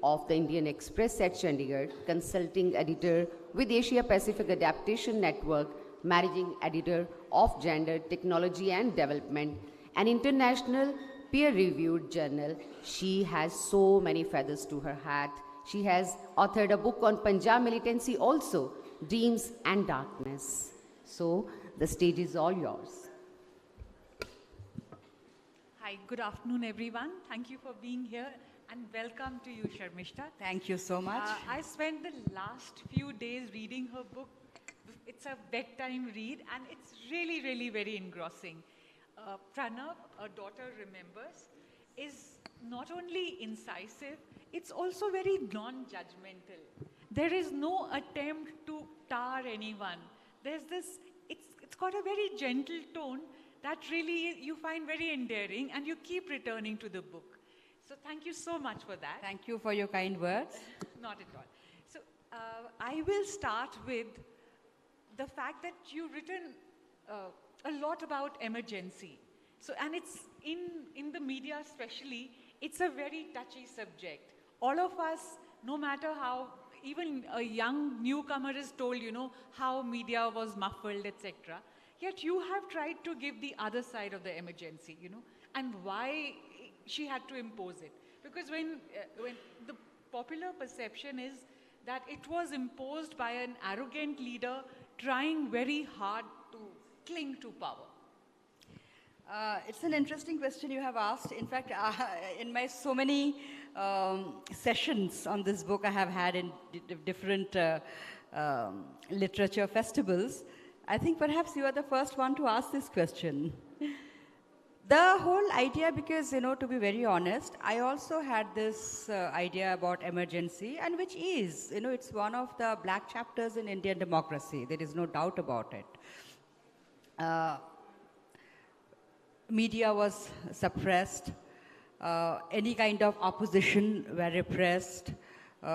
of the Indian Express at Chandigarh, consulting editor with Asia Pacific Adaptation Network, managing editor of Gender, Technology and Development, an international peer-reviewed journal. She has so many feathers to her hat. She has authored a book on Punjab militancy also, Dreams and Darkness. So the stage is all yours. Hi, good afternoon, everyone. Thank you for being here and welcome to you, Sharmistha. Thank you so much. I spent the last few days reading her book. It's a bedtime read and it's really, really very engrossing. Pranab, a daughter remembers, is not only incisive, it's also very non-judgmental. There is no attempt to tar anyone. There's this, it's got a very gentle tone that really you find very endearing and you keep returning to the book. So thank you so much for that. Thank you for your kind words. Not at all. So I will start with the fact that you've written a lot about emergency. So, and it's in the media especially, it's a very touchy subject. All of us, no matter how, even a young newcomer is told, you know, how media was muffled, etc. Yet you have tried to give the other side of the emergency, you know, and why she had to impose it. Because when the popular perception is that it was imposed by an arrogant leader trying very hard to cling to power. It's an interesting question you have asked. In fact, in my so many sessions on this book I have had in different literature festivals, I think perhaps you are the first one to ask this question. The whole idea, because, you know, to be very honest, I also had this idea about emergency, and which is, you know, it's one of the black chapters in Indian democracy. There is no doubt about it. Media was suppressed. Any kind of opposition were repressed.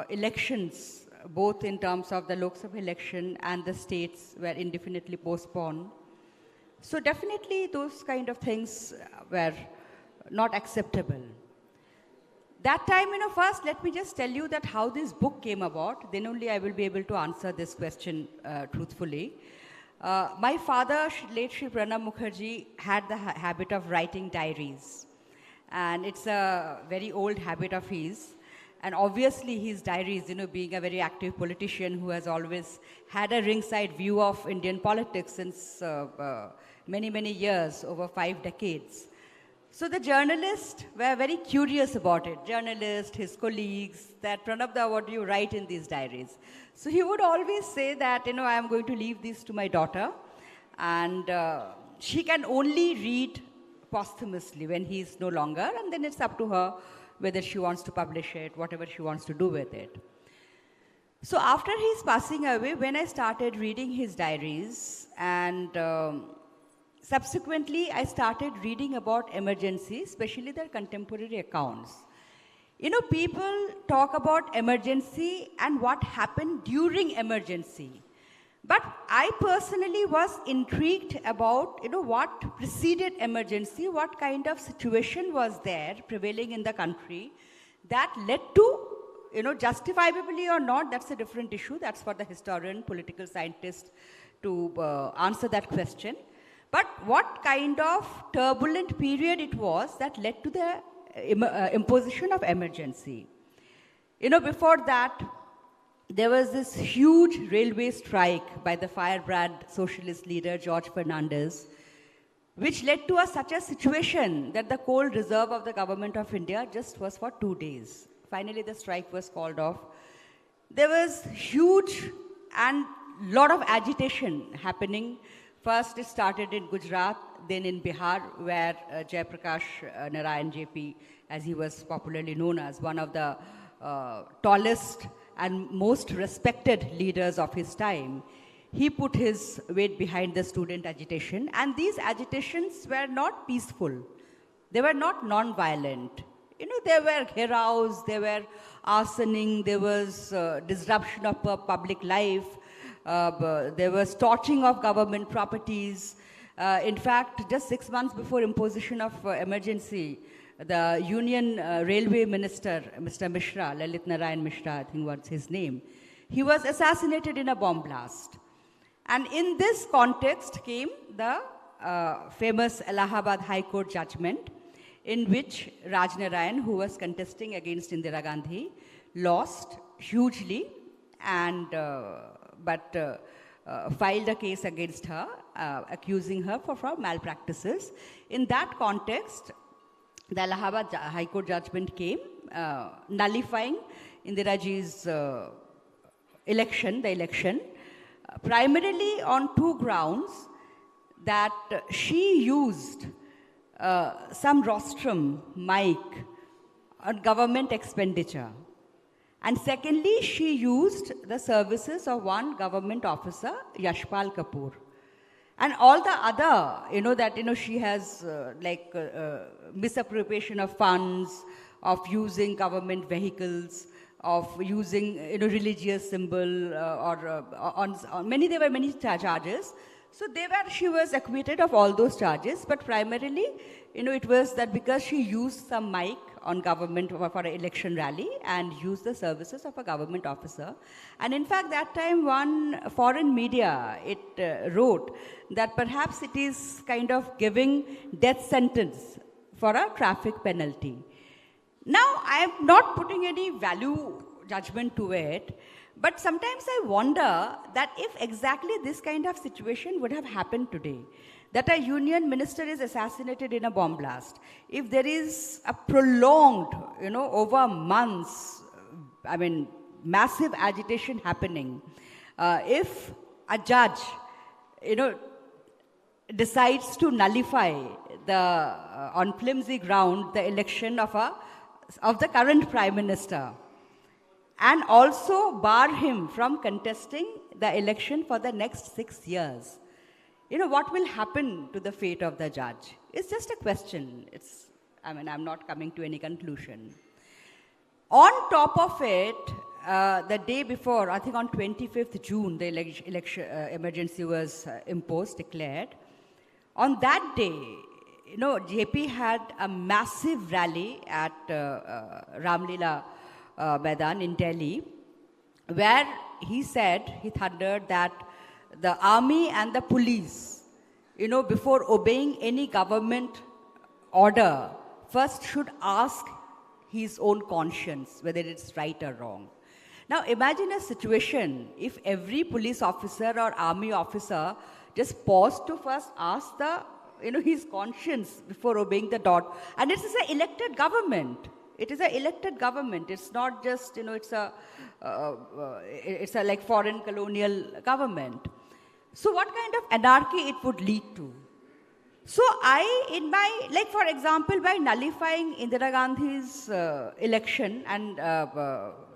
Elections, both in terms of the Lok Sabha election and the states, were indefinitely postponed. So definitely those kind of things were not acceptable. That time, you know, first let me just tell you that how this book came about, then only I will be able to answer this question truthfully. My father, late Shri Pranab Mukherjee, had the habit of writing diaries. And it's a very old habit of his. And obviously his diaries, you know, being a very active politician who has always had a ringside view of Indian politics since many, many years, over 5 decades. So the journalists were very curious about it. Journalists, his colleagues, that Pranab, what do you write in these diaries? So he would always say that, you know, I am going to leave these to my daughter. And she can only read posthumously when he is no longer. And then it's up to her whether she wants to publish it, whatever she wants to do with it. So after his passing away, when I started reading his diaries, and subsequently I started reading about emergency, especially their contemporary accounts. You know, people talk about emergency and what happened during emergency. But I personally was intrigued about, you know, what preceded emergency, what kind of situation was there prevailing in the country that led to, you know, justifiably or not, that's a different issue. That's for the historian, political scientist to answer that question. But what kind of turbulent period it was that led to the imposition of emergency. You know, before that, there was this huge railway strike by the firebrand socialist leader George Fernandez, which led to such a situation that the coal reserve of the government of India just was for 2 days. Finally, the strike was called off. There was huge and lot of agitation happening. First, it started in Gujarat, then in Bihar, where Jayaprakash Narayan JP, as he was popularly known as, one of the tallest and most respected leaders of his time, he put his weight behind the student agitation. And these agitations were not peaceful. They were not non-violent. You know, there were gheraos, there were arsoning, there was disruption of public life, there was torching of government properties. In fact, just 6 months before imposition of emergency, the Union Railway Minister, Mr. Mishra, Lalit Narayan Mishra, I think was his name, he was assassinated in a bomb blast. And in this context came the famous Allahabad High Court judgment, in which Raj Narayan, who was contesting against Indira Gandhi, lost hugely and filed a case against her, accusing her for malpractices. In that context, the Allahabad High Court judgment came, nullifying Indira Ji's election, primarily on two grounds: that she used some rostrum mic on government expenditure, and secondly, she used the services of one government officer, Yashpal Kapoor. And all the other, she has misappropriation of funds, of using government vehicles, of using religious symbol, there were many charges. So she was acquitted of all those charges, but primarily, it was that because she used some mic on government for an election rally and used the services of a government officer. And in fact, that time one foreign media, it wrote that perhaps it is kind of giving death sentence for a traffic penalty. Now, I am not putting any value judgment to it, but sometimes I wonder that if exactly this kind of situation would have happened today, that a union minister is assassinated in a bomb blast, if there is a prolonged, over months, massive agitation happening, if a judge, decides to nullify on flimsy ground, the election of the current prime minister, and also bar him from contesting the election for the next 6 years, what will happen to the fate of the judge? It's just a question. I'm not coming to any conclusion. On top of it, the day before, I think on 25th June, the election emergency was declared. On that day, JP had a massive rally at Ramlila Maidan in Delhi, where he thundered that the army and the police, before obeying any government order, first should ask his own conscience whether it's right or wrong. Now imagine a situation if every police officer or army officer just paused to first ask his conscience before obeying the dot. And it is an elected government. It is an elected government. It's not just, it's a like foreign colonial government. So what kind of anarchy it would lead to? So for example, by nullifying Indira Gandhi's election and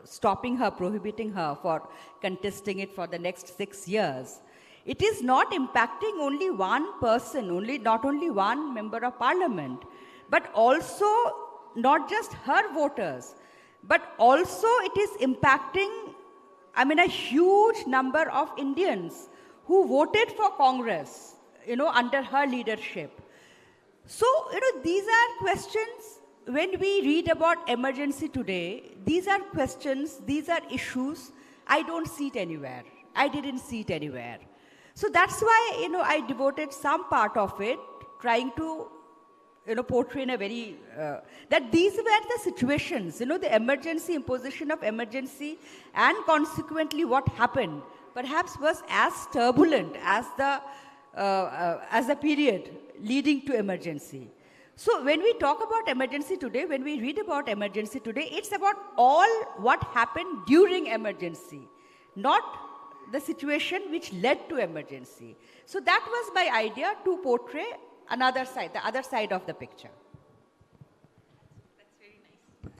stopping her, prohibiting her for contesting it for the next 6 years, it is not impacting only one person, not only one member of parliament, but also not just her voters, but also it is impacting, a huge number of Indians who voted for Congress, under her leadership. So, these are questions, when we read about emergency today, these are questions, these are issues, I don't see it anywhere. I didn't see it anywhere. So that's why, I devoted some part of it trying to, portray in a very, that these were the situations, the emergency, imposition of emergency, and consequently what happened, perhaps was as turbulent as the period leading to emergency. So when we talk about emergency today, when we read about emergency today, it's about all what happened during emergency, not the situation which led to emergency. So that was my idea, to portray another side, the other side of the picture. That's very nice.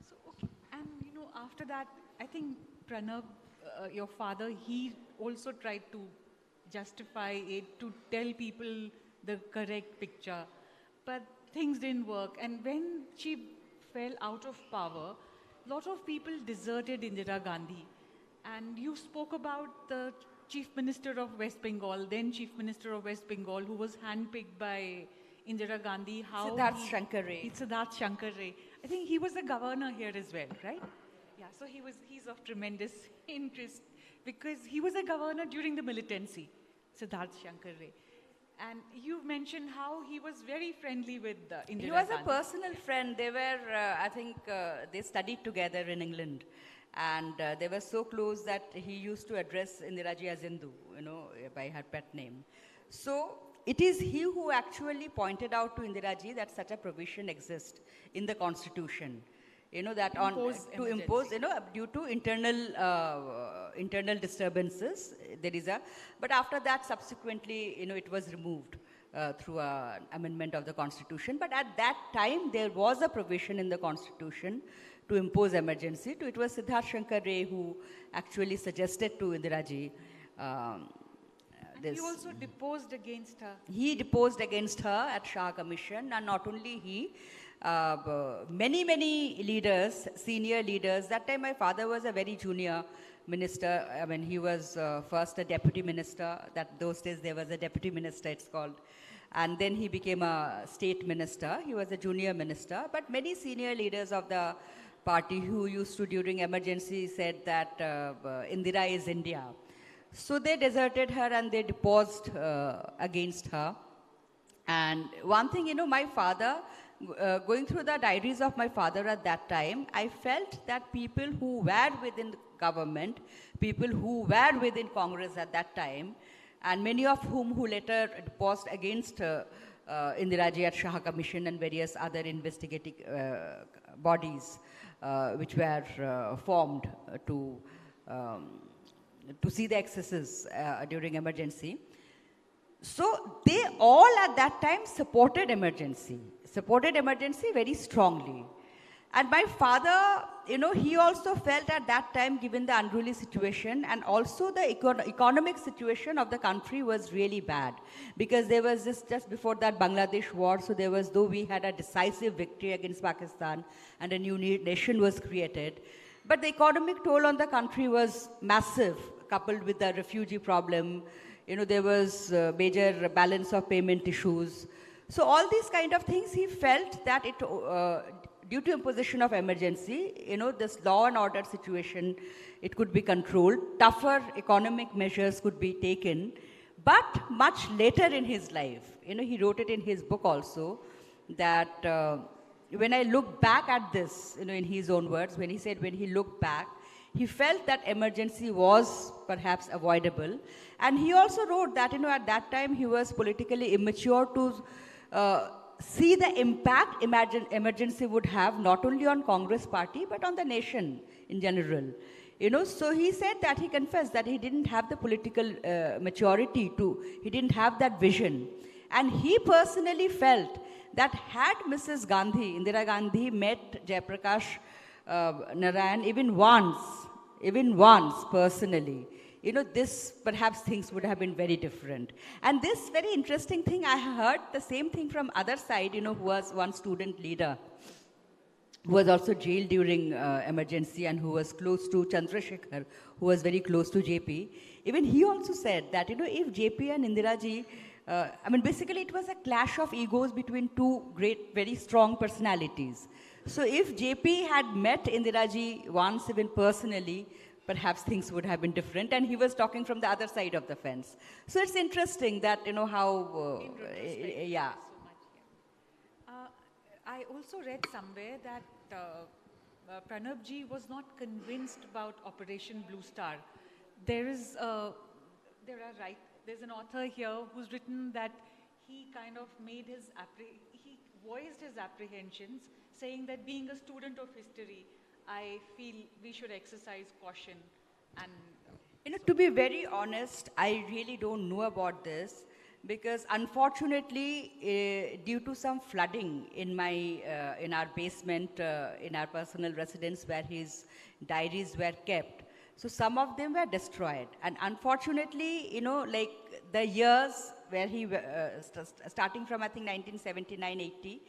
So, okay, and after that, I think Pranab, your father, he also tried to justify it, to tell people the correct picture. But things didn't work. And when she fell out of power, a lot of people deserted Indira Gandhi. And you spoke about the Chief Minister of West Bengal, then Chief Minister of West Bengal, who was handpicked by Indira Gandhi, how Siddharth Shankar Ray. Siddharth Shankar Ray. I think he was a governor here as well, right? Yeah, so he's of tremendous interest because he was a governor during the militancy, Siddharth Shankar Ray. And you mentioned how he was very friendly with Indira Gandhi. He was a personal friend. They were, I think, they studied together in England. And they were so close that he used to address Indiraji as Indu, by her pet name. So it is he who actually pointed out to Indiraji that such a provision exists in the constitution. That to impose, due to internal disturbances, there is but after that, subsequently, it was removed through an amendment of the constitution. But at that time, there was a provision in the constitution to impose emergency. It was Siddharth Shankar Ray who actually suggested to Indiraji. He also deposed against her. He deposed against her at Shah Commission, and not only he, many leaders, senior leaders. That time my father was a very junior minister. I mean, he was first a deputy minister. Those days there was a deputy minister, it's called. And then he became a state minister. He was a junior minister. But many senior leaders of the party who used to, during emergency, said that Indira is India. So they deserted her and they deposed against her. And one thing, my father, going through the diaries of my father at that time, I felt that people who were within the government, people who were within Congress at that time, and many of whom who later deposed against Indiraji at Shah Commission and various other investigative bodies which were formed to see the excesses during emergency. So they all at that time supported emergency very strongly. And my father, he also felt at that time, given the unruly situation and also the economic situation of the country was really bad. Because there was just before that Bangladesh war, so there was, though we had a decisive victory against Pakistan and a new nation was created, but the economic toll on the country was massive, coupled with the refugee problem. There was major balance of payment issues. So all these kind of things, he felt that it, due to imposition of emergency, this law and order situation, it could be controlled, tougher economic measures could be taken. But much later in his life, he wrote it in his book also, that when I look back at this, in his own words, when he said when he looked back, he felt that emergency was perhaps avoidable. And he also wrote that, at that time he was politically immature to see the impact emergency would have not only on Congress party, but on the nation in general. So he said that he confessed that he didn't have the political maturity he didn't have that vision. And he personally felt that had Mrs. Gandhi, Indira Gandhi, met Jayaprakash Narayan even once personally, this perhaps things would have been very different. And this very interesting thing, I heard the same thing from other side, who was one student leader, who was also jailed during emergency and who was close to Chandrasekhar, who was very close to JP. Even he also said that, if JP and Indiraji, basically it was a clash of egos between two great, very strong personalities. So if JP had met Indiraji once even personally, perhaps things would have been different. And he was talking from the other side of the fence. So it's interesting that, how, yeah. So much, yeah. I also read somewhere that Pranab ji was not convinced about Operation Blue Star. There's an author here who's written that he kind of made he voiced his apprehensions, saying that being a student of history, I feel we should exercise caution. And to be very honest, I really don't know about this because unfortunately, due to some flooding in our basement, in our personal residence where his diaries were kept, so some of them were destroyed. And unfortunately, like the years where he, starting from I think 1979-80,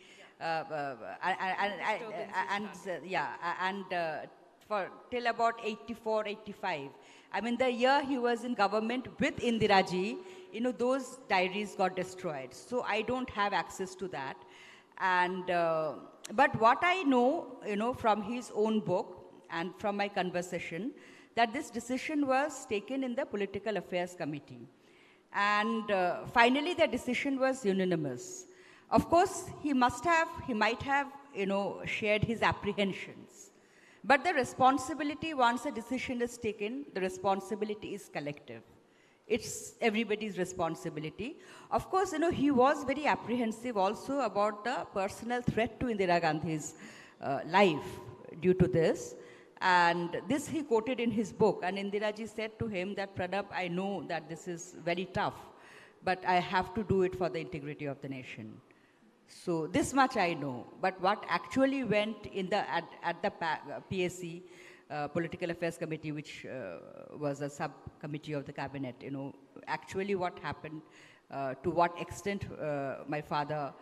till about 84, 85. I mean, the year he was in government with Indiraji, those diaries got destroyed. So I don't have access to that. And, but what I know, from his own book and from my conversation, that this decision was taken in the Political Affairs Committee. And finally, the decision was unanimous. Of course, he might have, shared his apprehensions. But the responsibility, once a decision is taken, the responsibility is collective. It's everybody's responsibility. Of course, he was very apprehensive also about the personal threat to Indira Gandhi's life due to this. And this he quoted in his book. And Indiraji said to him that, Pranab, I know that this is very tough, but I have to do it for the integrity of the nation. So this much I know. But what actually went in at the PAC, Political Affairs Committee, which was a subcommittee of the cabinet, actually what happened, to what extent my father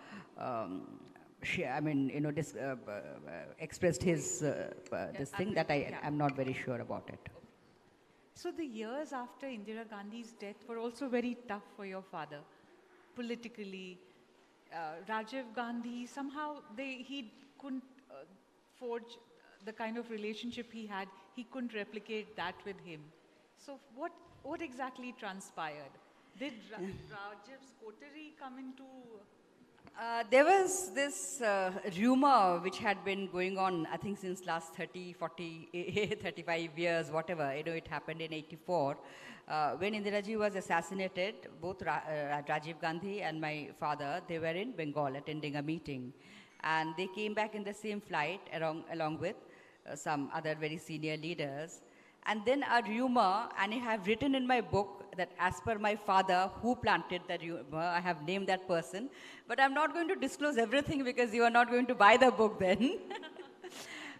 expressed his this thing, that I am not very sure about it. So the years after Indira Gandhi's death were also very tough for your father, politically. Rajiv Gandhi, somehow he couldn't forge the kind of relationship he had. He couldn't replicate that with him. So what exactly transpired? Did Rajiv's coterie come into... There was this rumor which had been going on, I think, since last 30, 40, 35 years, whatever. It happened in 84. When Indiraji was assassinated, both Rajiv Gandhi and my father, they were in Bengal attending a meeting. And they came back in the same flight along with some other very senior leaders. And then a rumor, and I have written in my book that as per my father, who planted the rumor, I have named that person. But I'm not going to disclose everything because you are not going to buy the book then.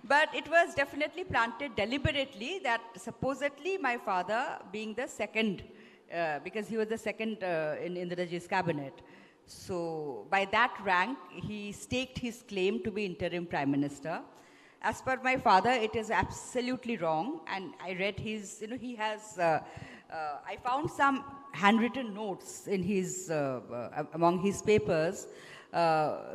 But it was definitely planted deliberately that supposedly my father, being the second, because he was the second in Indiraji's cabinet. So by that rank, he staked his claim to be interim prime minister. As per my father, it is absolutely wrong. And I read his, he has, I found some handwritten notes in his, among his papers,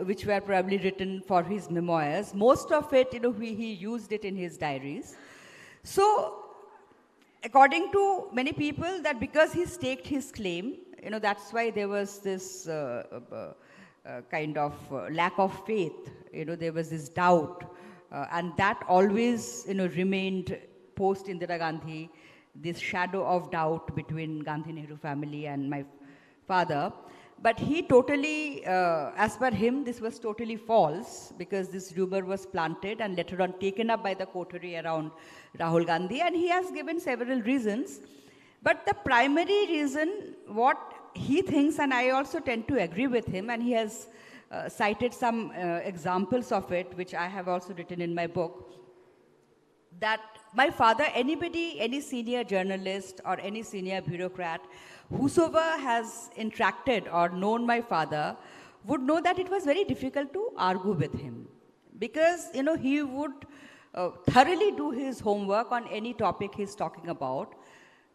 which were probably written for his memoirs. Most of it, he used it in his diaries. So, according to many people, that because he staked his claim, that's why there was this kind of lack of faith. There was this doubt. And that always, remained post Indira Gandhi, this shadow of doubt between Gandhi-Nehru family and my father. But he totally, as per him, this was totally false because this rumor was planted and later on taken up by the coterie around Rahul Gandhi. And he has given several reasons. But the primary reason, what he thinks, and I also tend to agree with him, and he has cited some examples of it, which I have also written in my book, that my father, anybody, any senior journalist or any senior bureaucrat, whosoever has interacted or known my father would know that it was very difficult to argue with him. Because, he would thoroughly do his homework on any topic he's talking about,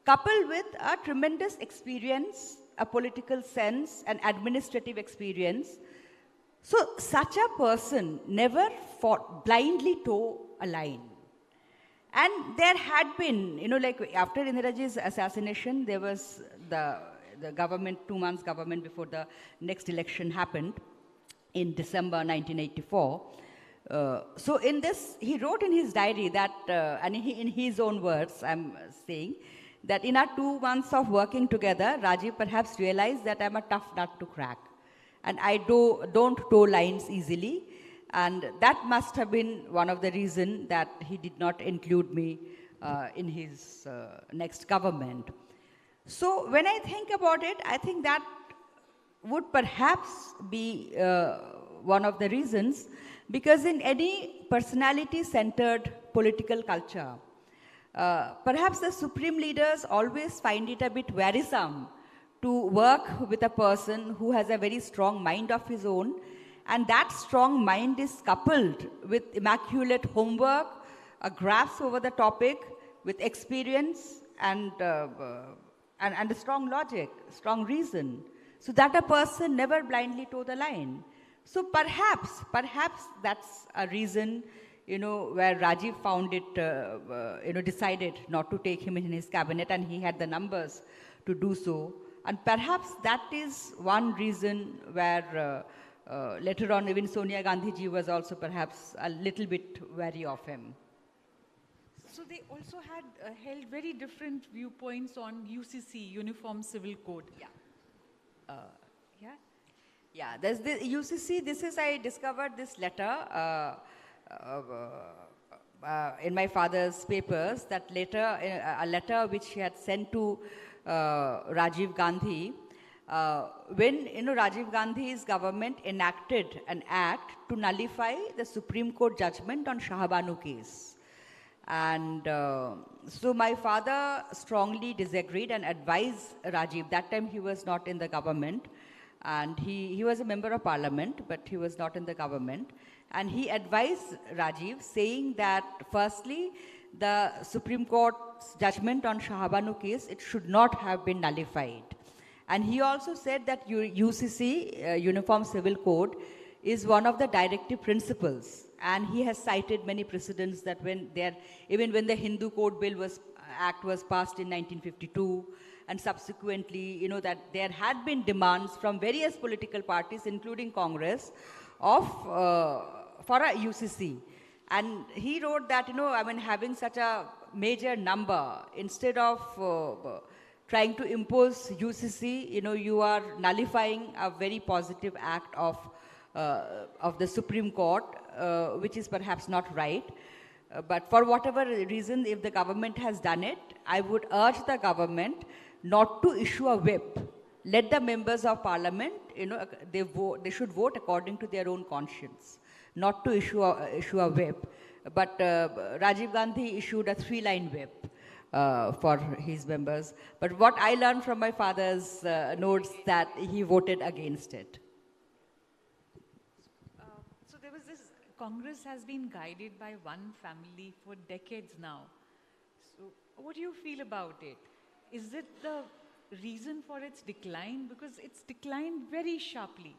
coupled with a tremendous experience, a political sense, an administrative experience. So such a person never blindly toe a line. And there had been, like after Indiraji's assassination, there was the government, 2 months government before the next election happened in December 1984. So in this, he wrote in his diary that, and in his own words, I'm saying, that in our 2 months of working together, Rajiv perhaps realized that I'm a tough nut to crack. And I don't toe lines easily. And that must have been one of the reasons that he did not include me in his next government. So when I think about it, I think that would perhaps be one of the reasons, because in any personality-centered political culture, perhaps the supreme leaders always find it a bit wearisome to work with a person who has a very strong mind of his own, and that strong mind is coupled with immaculate homework, a grasp over the topic with experience and a strong logic, strong reason, so that a person never blindly toe the line. So perhaps that's a reason, where Rajiv found it, decided not to take him in his cabinet, and he had the numbers to do so. And perhaps that is one reason where later on even Sonia Gandhi ji was also perhaps a little bit wary of him. So they also had held very different viewpoints on UCC, Uniform Civil Code. Yeah. Yeah, there's the UCC, I discovered this letter in my father's papers, that later, a letter which he had sent to Rajiv Gandhi, when Rajiv Gandhi's government enacted an act to nullify the Supreme Court judgment on Shah Banu case. And so my father strongly disagreed and advised Rajiv. That time he was not in the government, and he was a member of parliament, but he was not in the government. And he advised Rajiv, saying that firstly, the Supreme Court's judgment on Shah Banu case, it should not have been nullified. And he also said that UCC, Uniform Civil Code, is one of the directive principles. And he has cited many precedents that even when the Hindu Code Bill Act was passed in 1952, and subsequently, that there had been demands from various political parties, including Congress, for a UCC. And he wrote that, having such a major number, instead of trying to impose UCC, you are nullifying a very positive act of the Supreme Court, which is perhaps not right. But for whatever reason, if the government has done it, I would urge the government not to issue a whip. Let the members of parliament, they should vote according to their own conscience, not to issue a whip. But Rajiv Gandhi issued a 3-line whip for his members. But what I learned from my father's notes, that he voted against it. So there was this, Congress has been guided by one family for decades now. So what do you feel about it? Is it the reason for its decline? Because it's declined very sharply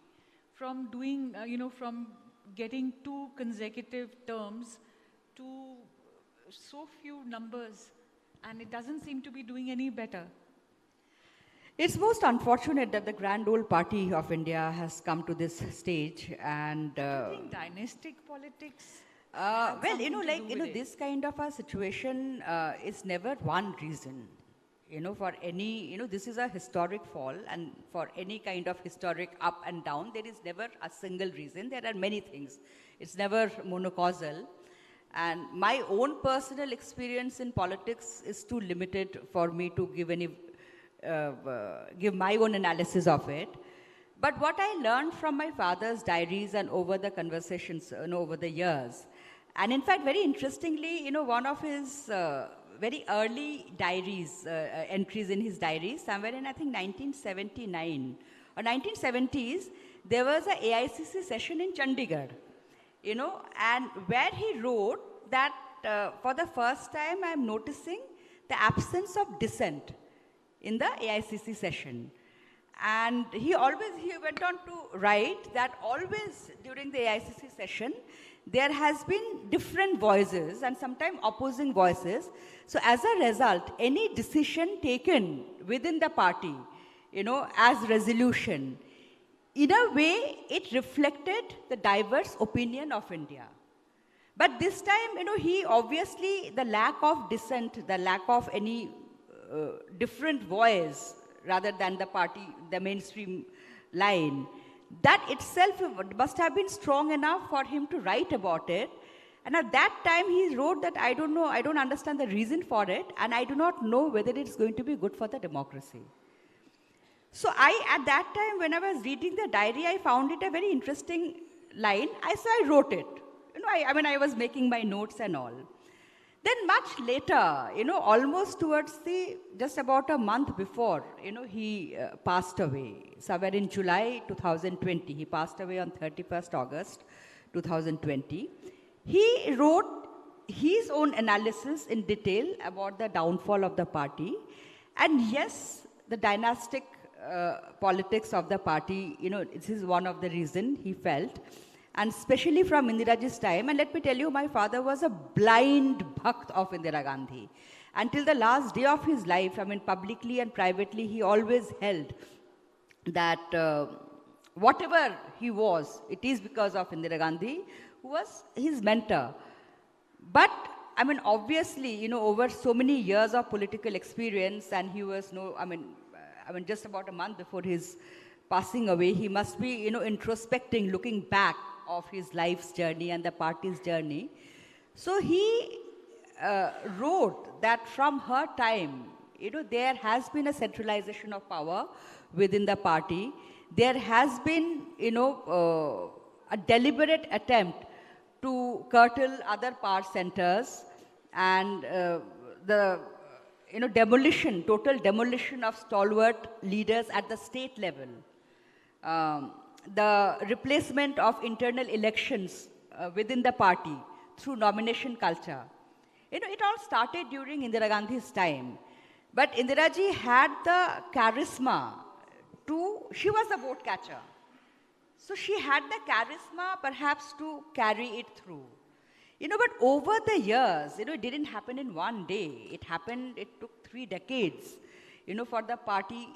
from doing, from getting 2 consecutive terms to so few numbers, and it doesn't seem to be doing any better. It's most unfortunate that the grand old party of India has come to this stage, and Do you think dynastic politics? This kind of a situation is never one reason. For any, this is a historic fall, and for any kind of historic up and down, there is never a single reason. There are many things. It's never monocausal. And my own personal experience in politics is too limited for me to give my own analysis of it. But what I learned from my father's diaries and over the conversations, over the years, and in fact, very interestingly, one of his very early diaries, entries in his diaries, somewhere in, I think, 1979 or 1970s, there was a AICC session in Chandigarh, and where he wrote that for the first time I'm noticing the absence of dissent in the AICC session. And he went on to write that always during the AICC session, there has been different voices and sometimes opposing voices. So as a result, any decision taken within the party, as resolution, in a way, it reflected the diverse opinion of India. But this time, he obviously, the lack of dissent, the lack of any different voice rather than the party, the mainstream line, that itself must have been strong enough for him to write about it. And at that time, he wrote that, I don't know, I don't understand the reason for it, and I do not know whether it's going to be good for the democracy. So at that time, when I was reading the diary, I found it a very interesting line. So I wrote it. I was making my notes and all. Then much later, almost towards just about a month before, he passed away. Somewhere in July 2020, he passed away on 31st August 2020. He wrote his own analysis in detail about the downfall of the party. And yes, the dynastic politics of the party, this is one of the reasons he felt. And especially from Indiraji's time. And let me tell you, my father was a blind bhakt of Indira Gandhi. Until the last day of his life, publicly and privately, he always held that whatever he was, it is because of Indira Gandhi, who was his mentor. But, obviously, over so many years of political experience, and he was just about a month before his passing away, he must be, introspecting, looking back of his life's journey and the party's journey. So he wrote that from her time, there has been a centralization of power within the party. There has been, a deliberate attempt to curtail other power centers, and the demolition, total demolition of stalwart leaders at the state level. The replacement of internal elections within the party through nomination culture. It all started during Indira Gandhi's time. But Indiraji had the charisma she was a vote catcher. So she had the charisma perhaps to carry it through. But over the years, it didn't happen in one day. It took 3 decades, for the party,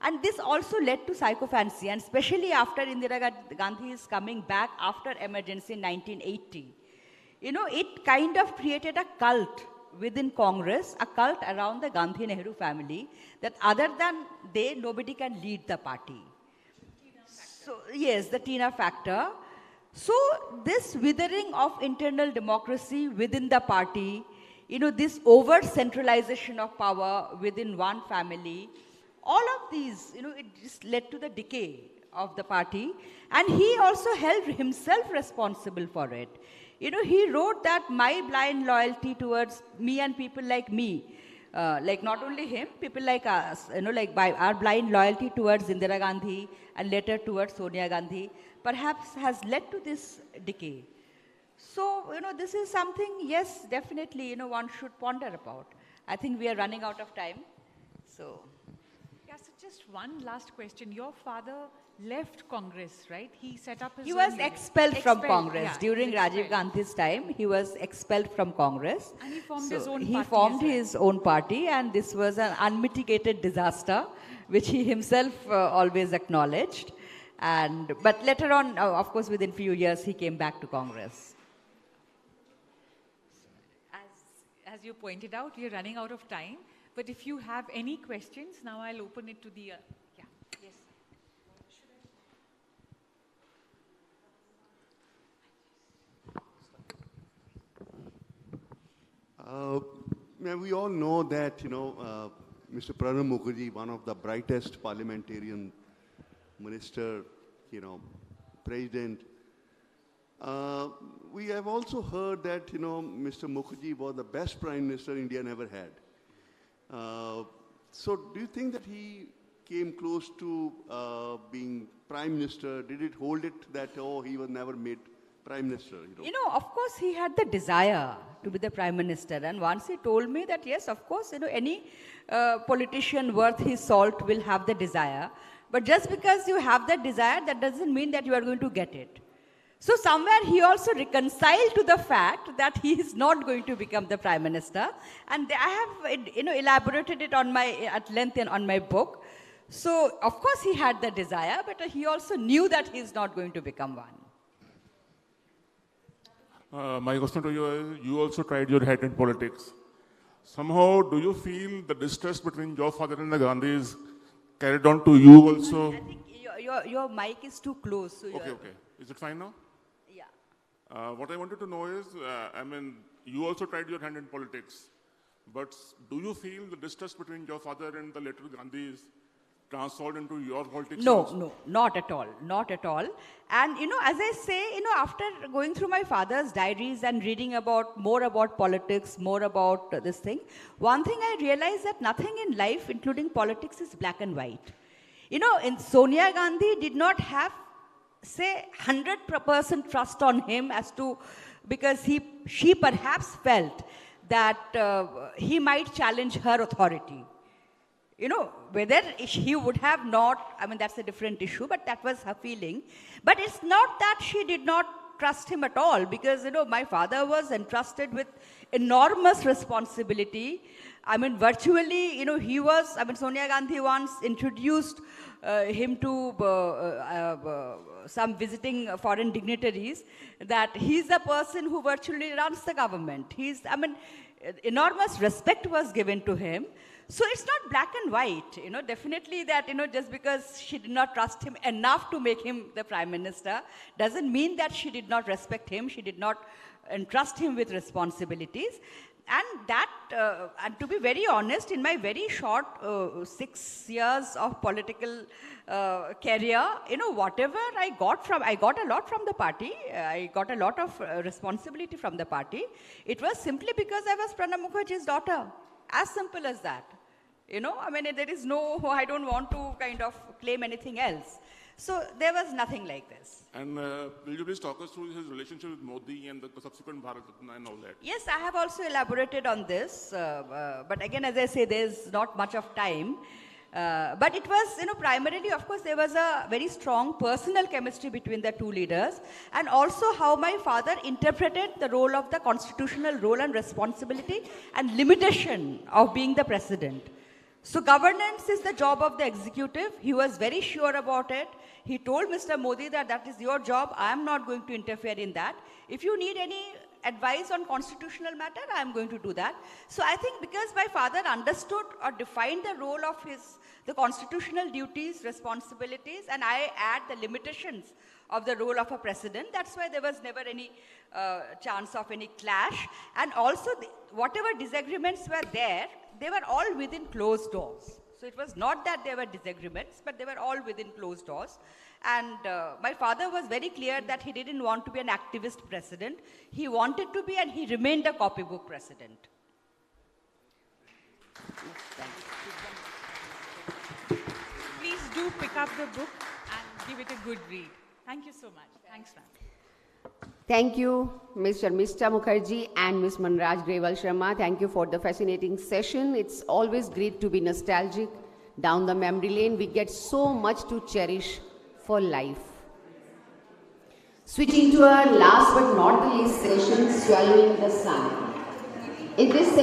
and this also led to sycophancy, and especially after Indira Gandhi is coming back after emergency in 1980. It kind of created a cult within Congress, a cult around the Gandhi-Nehru family, that other than they, nobody can lead the party. So, yes, the Tina factor. So, this withering of internal democracy within the party, this over-centralization of power within one family, all of these, it just led to the decay of the party. And he also held himself responsible for it. He wrote that my blind loyalty towards me and people like me, like not only him, people like us, like by our blind loyalty towards Indira Gandhi and later towards Sonia Gandhi, perhaps has led to this decay. So, this is something, yes, definitely, one should ponder about. I think we are running out of time. So. Yeah, so just one last question. Your father left Congress, right? He set up his He own was unit. expelled from Congress. Yeah, During Rajiv Gandhi's time, he was expelled from Congress. And he formed his own party. He formed his own party, and this was an unmitigated disaster, which he himself always acknowledged. But later on, of course, within few years, he came back to Congress. As you pointed out, we are running out of time. But if you have any questions, now I'll open it to the... yeah. Yes. We all know that, Mr. Pranab Mukherjee, one of the brightest parliamentarian, minister, president. We have also heard that, Mr. Mukherjee was the best prime minister India never had. So do you think that he came close to being prime minister? Did it hold it that, he was never made prime minister? Of course, he had the desire to be the prime minister. And once he told me that, yes, of course, any politician worth his salt will have the desire. But just because you have that desire, that doesn't mean that you are going to get it. So somewhere he also reconciled to the fact that he is not going to become the prime minister. And I have, elaborated it at length on my book. So, of course, he had the desire, but he also knew that he is not going to become one. My question to you is, you also tried your head in politics. Somehow, do you feel the distrust between your father and the Gandhis carried on to you also? I think your mic is too close. So okay. Is it fine now? Yeah. What I wanted to know is, you also tried your hand in politics. But do you feel the distrust between your father and the later Gandhis transferred into your politics? No, not at all. Not at all. And, as I say, after going through my father's diaries and reading more about politics, more about this thing, one thing I realized that nothing in life, including politics, is black and white. In Sonia Gandhi did not have, say, 100% trust on him as to because she perhaps felt that he might challenge her authority. You know, whether he would have not, I mean, that's a different issue, but that was her feeling. But it's not that she did not trust him at all, because, you know, my father was entrusted with enormous responsibility. I mean, virtually, you know, he was, I mean, Sonia Gandhi once introduced him to some visiting foreign dignitaries, that he's the person who virtually runs the government. I mean, enormous respect was given to him. So it's not black and white, you know, definitely that, you know, just because she did not trust him enough to make him the prime minister, doesn't mean that she did not respect him, she did not entrust him with responsibilities. And that, and to be very honest, in my very short 6 years of political career, you know, whatever I got a lot from the party, I got a lot of responsibility from the party. It was simply because I was Pranab Mukherjee's daughter. As simple as that. You know, I mean, there is no, I don't want to kind of claim anything else. So there was nothing like this. And will you please talk us through his relationship with Modi and the subsequent Bharat Ratna and all that? Yes, I have also elaborated on this. But again, as I say, there's not much of time. But it was, you know, primarily, of course, there was a very strong personal chemistry between the two leaders, and also how my father interpreted the role of the constitutional role and responsibility and limitation of being the president. So governance is the job of the executive. He was very sure about it. He told Mr. Modi that that is your job. I am not going to interfere in that. If you need any advice on constitutional matter, I am going to do that. So I think because my father understood or defined the role of the constitutional duties, responsibilities, and I add the limitations of the role of a president, that's why there was never any chance of any clash. And also, whatever disagreements were there, they were all within closed doors. So it was not that there were disagreements, but they were all within closed doors. And my father was very clear that he didn't want to be an activist president. He wanted to be, and he remained a copybook president. Please do pick up the book and give it a good read. Thank you so much. Thanks, ma'am. Thank you, Ms. Sharmistha Mukherjee and Ms. Manraj Grewal Sharma. Thank you for the fascinating session. It's always great to be nostalgic. Down the memory lane, we get so much to cherish for life. Switching to our last but not the least session, Swallowing the Sun. In this